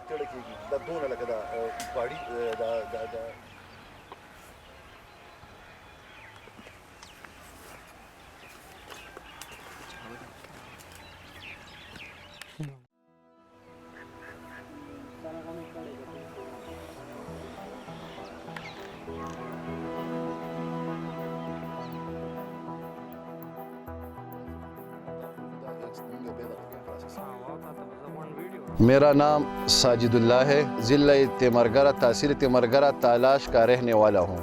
تیڑ کیږي دا دونه لکه دا باډي دا میرا نام ساجد اللہ ہے، ضلع تیمرگرہ تحصیل تیمرگرہ تالاش کا رہنے والا ہوں۔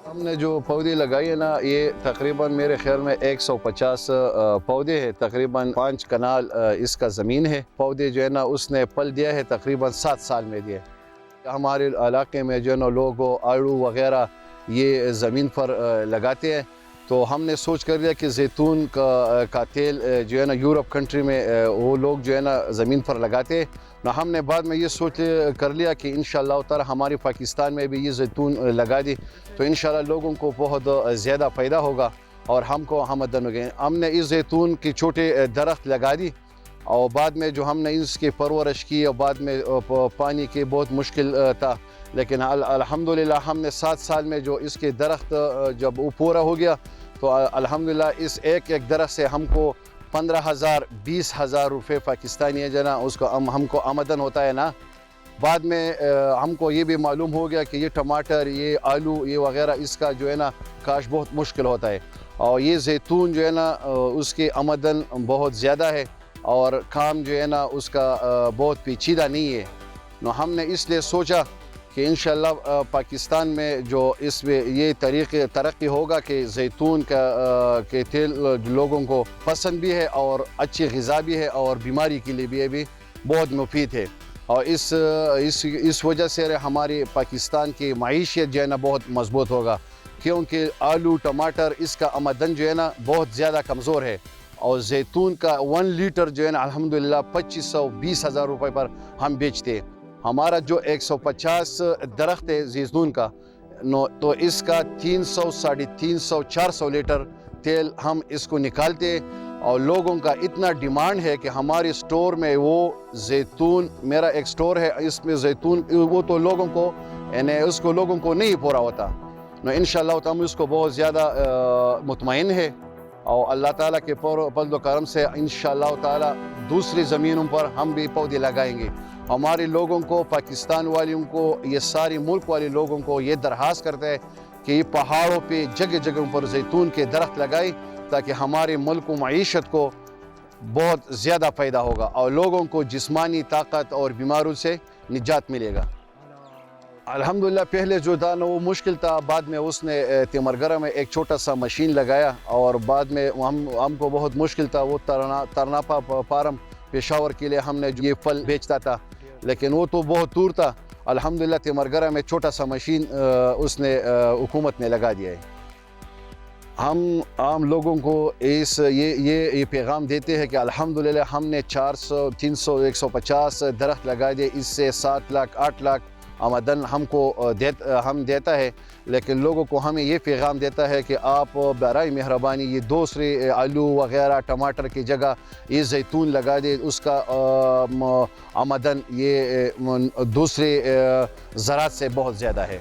ہم نے جو پودے لگائی ہے نا، یہ تقریباً میرے خیال میں 150 پودے ہیں، تقریباً 5 کنال اس کا زمین ہے۔ پودے جو ہے نا اس نے پل دیا ہے، تقریباً 7 سال میں دیا۔ ہمارے علاقے میں جو ہے نا لوگ آڑو وغیرہ یہ زمین پر لگاتے ہیں، تو ہم نے سوچ کر لیا کہ زیتون کا تیل جو ہے نا یورپ کنٹری میں وہ لوگ جو ہے نا زمین پر لگاتے ہیں، نہ ہم نے بعد میں یہ سوچ کر لیا کہ انشاءاللہ تعالی ہمارے پاکستان میں بھی یہ زیتون لگا دی تو انشاءاللہ لوگوں کو بہت زیادہ فائدہ ہوگا اور ہم کو آمدن ہوگی۔ ہم نے اس زیتون کی چھوٹے درخت لگا دی اور بعد میں جو ہم نے اس کی پرورش کی اور بعد میں پانی کی بہت مشکل تھا، لیکن الحمدللہ ہم نے 7 سال میں جو اس کے درخت جب وہ پورا ہو گیا تو الحمدللہ اس ایک درخت سے ہم کو 15,000 20,000 روپے پاکستانی ہے جنا اس کو ہم کو آمدن ہوتا ہے نا۔ بعد میں ہم کو یہ بھی معلوم ہو گیا کہ یہ ٹماٹر، یہ آلو، یہ وغیرہ اس کا جو ہے نا کاشت بہت مشکل ہوتا ہے، اور یہ زیتون جو ہے نا اس کی آمدن بہت زیادہ ہے اور کام جو ہے نا اس کا بہت پیچیدہ نہیں ہے۔ نو ہم نے اس لیے سوچا کہ انشاءاللہ پاکستان میں جو اس میں یہ ترقی ہوگا کہ زیتون کے تیل لوگوں کو پسند بھی ہے اور اچھی غذا بھی ہے اور بیماری کے لیے بھی بہت مفید ہے، اور اس وجہ سے ہماری پاکستان کی معیشت جو ہے نا بہت مضبوط ہوگا، کیونکہ آلو ٹماٹر اس کا آمدن جو ہے نا بہت زیادہ کمزور ہے، اور زیتون کا 1 لیٹر جو ہے نا الحمدللہ 2500-20,000 روپے پر ہم بیچتے ہیں۔ ہمارا جو 150 درخت ہے زیتون کا تو اس کا 300 350 400 لیٹر تیل ہم اس کو نکالتے ہیں، اور لوگوں کا اتنا ڈیمانڈ ہے کہ ہمارے سٹور میں وہ زیتون، میرا ایک سٹور ہے اس میں زیتون، وہ تو لوگوں کو یعنی اس کو لوگوں کو نہیں پورا ہوتا، انشاءاللہ ہم اس کو بہت زیادہ مطمئن ہے، اور اللہ تعالیٰ کے فضل و کرم سے انشاءاللہ تعالیٰ دوسری زمینوں پر ہم بھی پودے لگائیں گے۔ ہمارے لوگوں کو، پاکستان والوں کو، یہ سارے ملک والے لوگوں کو یہ درخواست کرتے ہیں کہ یہ پہاڑوں پہ جگہ جگہوں پر زیتون کے درخت لگائیں تاکہ ہمارے ملک و معیشت کو بہت زیادہ فائدہ ہوگا اور لوگوں کو جسمانی طاقت اور بیماروں سے نجات ملے گا۔ الحمدللہ پہلے جو تھا نا وہ مشکل تھا، بعد میں اس نے تیمرگرہ میں ایک چھوٹا سا مشین لگایا اور بعد میں ہم کو بہت مشکل تھا، وہ ترناپا فارم پشاور کے لیے ہم نے یہ پھل بیچتا تھا، لیکن وہ تو بہت دور تھا۔ الحمدللہ تیمرگرہ میں چھوٹا سا مشین اس نے حکومت نے لگا دیا ہے۔ ہم عام لوگوں کو یہ پیغام دیتے ہیں کہ الحمدللہ ہم نے 400 300 150 درخت لگا دیے، اس سے 7 لاکھ 8 لاکھ آمدن ہم کو دیتا ہے، لیکن لوگوں کو ہمیں یہ پیغام دیتا ہے کہ آپ برائے مہربانی یہ دوسرے آلو وغیرہ ٹماٹر کی جگہ یہ زیتون لگا دے، اس کا آمدن یہ دوسرے زراعت سے بہت زیادہ ہے۔